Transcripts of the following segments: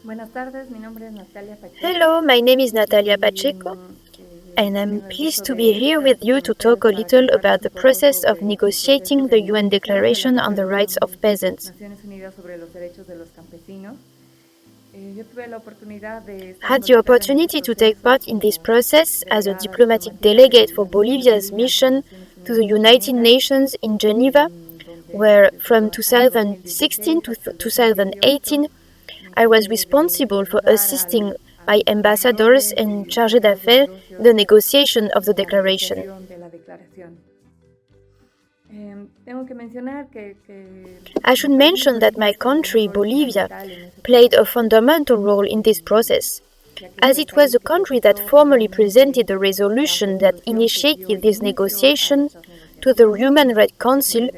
Buenas tardes, mi nombre es Natalia Pacheco. Hello, my name is Natalia Pacheco, and I'm pleased to be here with you to talk a little about the process of negotiating the UN Declaration on the Rights of Peasants. I had the opportunity to take part in this process as a diplomatic delegate for Bolivia's mission to the United Nations in Geneva, where from 2016 to 2018 I was responsible for assisting my ambassadors and chargés d'affaires in the negotiation of the declaration. I should mention that my country, Bolivia, played a fundamental role in this process, as it was the country that formally presented the resolution that initiated this negotiation to the Human Rights Council,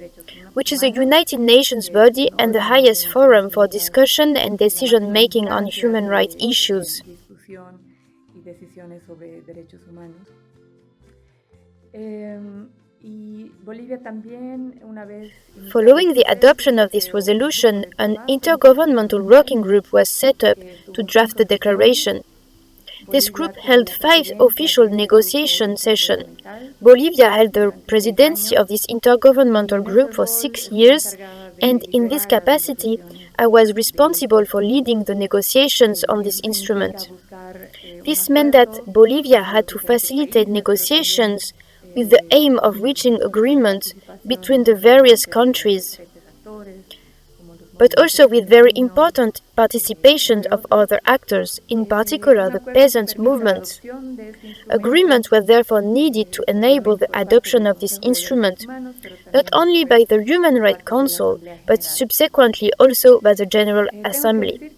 which is a United Nations body and the highest forum for discussion and decision-making on human rights issues. Following the adoption of this resolution, an intergovernmental working group was set up to draft the declaration. This group held 5 official negotiation sessions. Bolivia held the presidency of this intergovernmental group for 6 years, and in this capacity, I was responsible for leading the negotiations on this instrument. This meant that Bolivia had to facilitate negotiations with the aim of reaching agreement between the various countries, but also with very important participation of other actors, in particular the peasant movement. Agreement was therefore needed to enable the adoption of this instrument, not only by the Human Rights Council, but subsequently also by the General Assembly.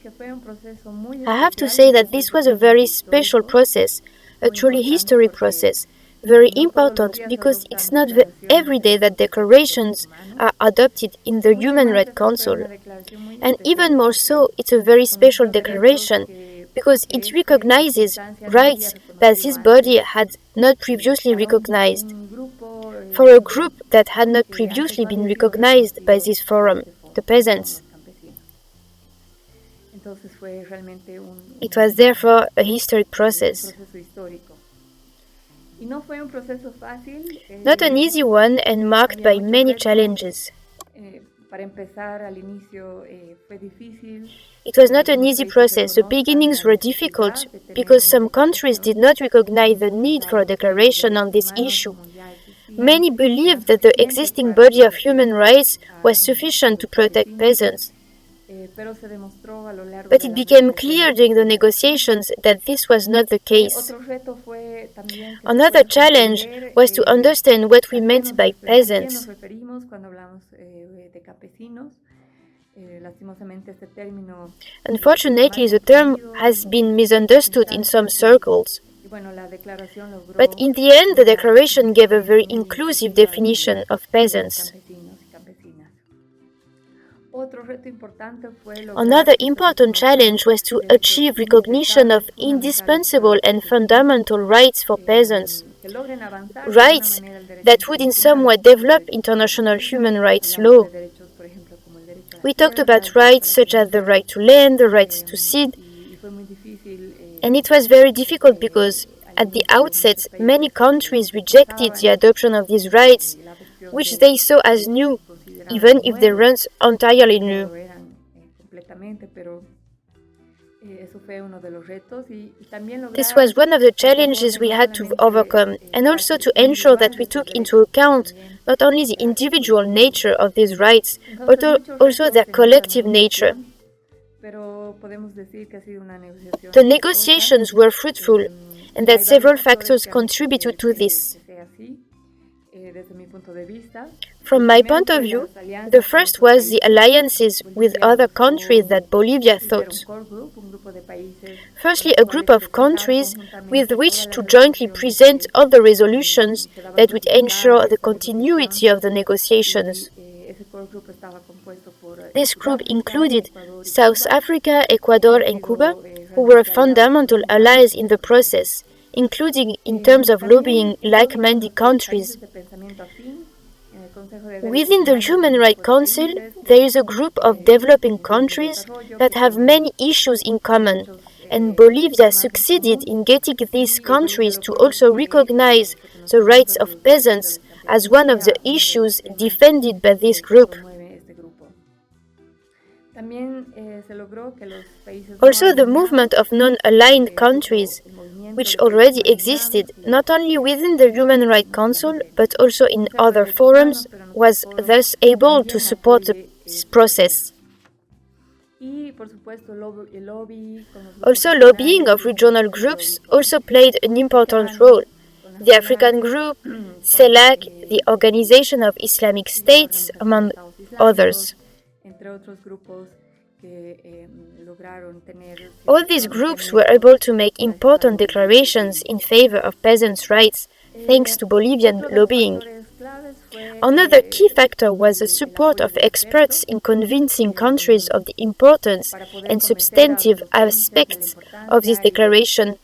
I have to say that this was a very special process, a truly historic process, very important because it's not every day that declarations are adopted in the Human Rights Council. And even more so, it's a very special declaration because it recognizes rights that this body had not previously recognized, for a group that had not previously been recognized by this forum, the peasants. It was therefore a historic process. Not an easy one and marked by many challenges. It was not an easy process. The beginnings were difficult because some countries did not recognize the need for a declaration on this issue. Many believed that the existing body of human rights was sufficient to protect peasants. But it became clear during the negotiations that this was not the case. Another challenge was to understand what we meant by peasants. Unfortunately, the term has been misunderstood in some circles. But in the end, the declaration gave a very inclusive definition of peasants. Another important challenge was to achieve recognition of indispensable and fundamental rights for peasants, rights that would in some way develop international human rights law. We talked about rights such as the right to land, the right to seed, and it was very difficult because at the outset many countries rejected the adoption of these rights, which they saw as new, even if they weren't entirely new. This was one of the challenges we had to overcome, and also to ensure that we took into account not only the individual nature of these rights, but also their collective nature. The negotiations were fruitful, and that several factors contributed to this. From my point of view, the first was the alliances with other countries that Bolivia thought. Firstly, a group of countries with which to jointly present all the resolutions that would ensure the continuity of the negotiations. This group included South Africa, Ecuador, and Cuba, who were fundamental allies in the process, including in terms of lobbying like-minded countries. Within the Human Rights Council, there is a group of developing countries that have many issues in common, and Bolivia succeeded in getting these countries to also recognize the rights of peasants as one of the issues defended by this group. Also, the movement of non-aligned countries, which already existed not only within the Human Rights Council but also in other forums, was thus able to support this process. Also, lobbying of regional groups also played an important role. The African Group, CELAC, the Organization of Islamic States, among others. All these groups were able to make important declarations in favor of peasants' rights thanks to Bolivian lobbying. Another key factor was the support of experts in convincing countries of the importance and substantive aspects of this declaration.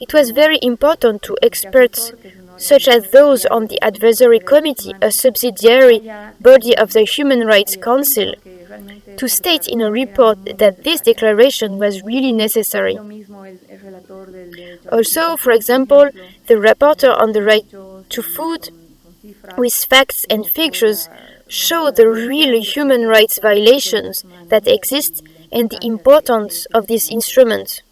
It was very important to experts, such as those on the Advisory Committee, a subsidiary body of the Human Rights Council, to state in a report that this declaration was really necessary. Also, for example, the rapporteur on the right to food, with facts and figures, showed the real human rights violations that exist and the importance of this instrument.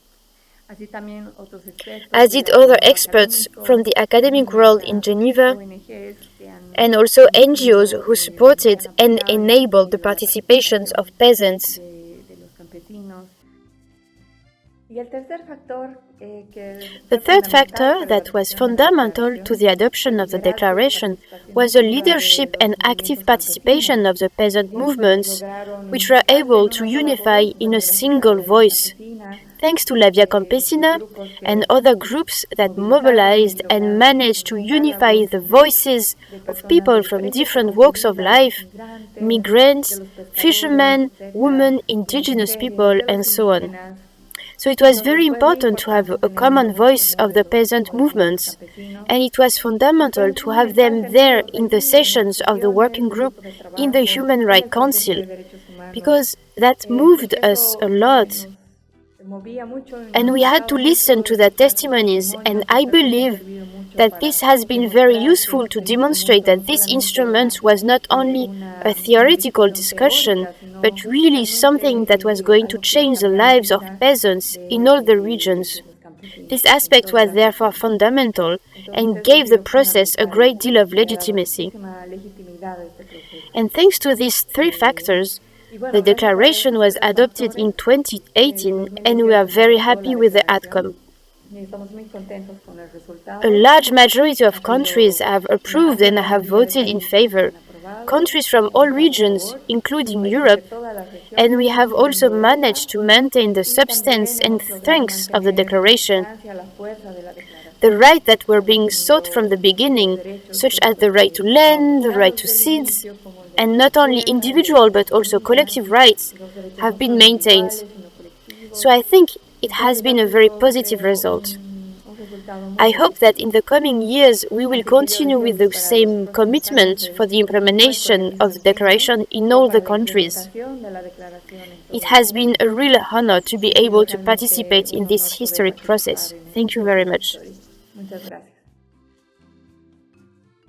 As did other experts from the academic world in Geneva, and also NGOs who supported and enabled the participations of peasants. The third factor that was fundamental to the adoption of the declaration was the leadership and active participation of the peasant movements, which were able to unify in a single voice. Thanks to La Via Campesina and other groups that mobilized and managed to unify the voices of people from different walks of life, migrants, fishermen, women, indigenous people, and so on. So it was very important to have a common voice of the peasant movements, and it was fundamental to have them there in the sessions of the working group in the Human Rights Council, because that moved us a lot. And we had to listen to their testimonies, and I believe that this has been very useful to demonstrate that this instrument was not only a theoretical discussion, but really something that was going to change the lives of peasants in all the regions. This aspect was therefore fundamental and gave the process a great deal of legitimacy. And thanks to these three factors, the declaration was adopted in 2018, and we are very happy with the outcome. A large majority of countries have approved and have voted in favor. Countries from all regions, including Europe, and we have also managed to maintain the substance and strength of the declaration. The rights that were being sought from the beginning, such as the right to land, the right to seeds, and not only individual but also collective rights, have been maintained. So I think it has been a very positive result. I hope that in the coming years we will continue with the same commitment for the implementation of the declaration in all the countries. It has been a real honor to be able to participate in this historic process. Thank you very much. Muchas gracias.